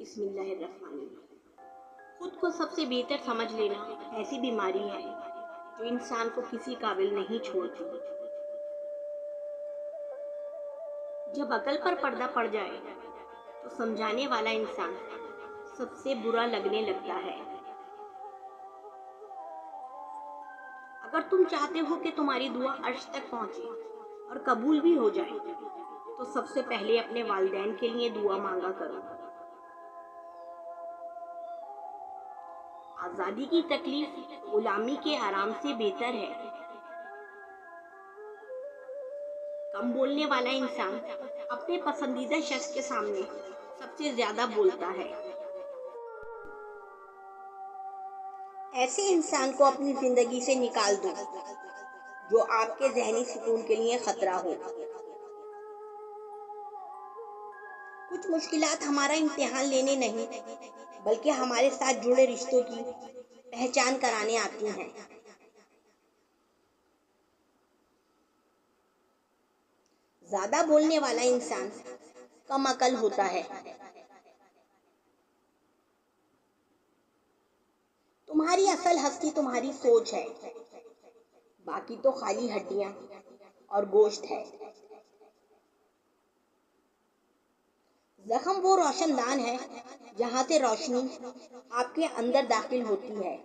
بسم اللہ الرحمن الرحیم۔ خود کو سب سے بہتر سمجھ لینا ایسی بیماری ہے جو انسان کو کسی قابل نہیں چھوڑتی۔ جب عقل پر پردہ پڑ جائے تو سمجھانے والا انسان سب سے برا لگنے لگتا ہے۔ اگر تم چاہتے ہو کہ تمہاری دعا عرش تک پہنچے اور قبول بھی ہو جائے تو سب سے پہلے اپنے والدین کے لیے دعا مانگا کرو۔ آزادی کی تکلیف غلامی کے آرام سے بہتر ہے۔ کم بولنے والا انسان اپنے پسندیدہ شخص کے سامنے سب سے زیادہ بولتا ہے۔ ایسے انسان کو اپنی زندگی سے نکال دو جو آپ کے ذہنی سکون کے لیے خطرہ ہو۔ کچھ مشکلات ہمارا امتحان لینے نہیں بلکہ ہمارے ساتھ جڑے رشتوں کی پہچان کرانے آتی ہیں۔ زیادہ بولنے والا انسان کم عقل ہوتا ہے۔ تمہاری اصل ہستی تمہاری سوچ ہے، باقی تو خالی ہڈیاں اور گوشت ہے۔ زخم وہ روشن دان ہے جہاں سے روشنی آپ کے اندر داخل ہوتی ہے۔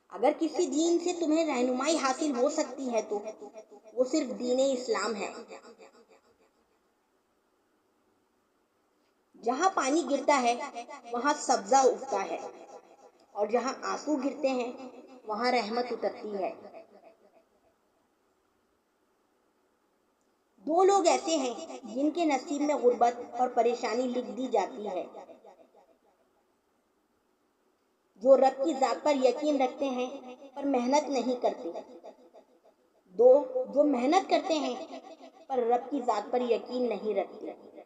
اگر کسی دین سے تمہیں رہنمائی حاصل ہو سکتی ہے تو وہ صرف دین اسلام ہے۔ جہاں پانی گرتا ہے وہاں سبزہ اگتا ہے اور جہاں آنسو گرتے ہیں وہاں رحمت اترتی ہے۔ دو لوگ ایسے ہیں جن کے نصیب میں غربت اور پریشانی لکھ دی جاتی ہے، جو رب کی ذات پر یقین رکھتے ہیں پر محنت نہیں کرتے، دو جو محنت کرتے ہیں پر رب کی ذات پر یقین نہیں رکھتے۔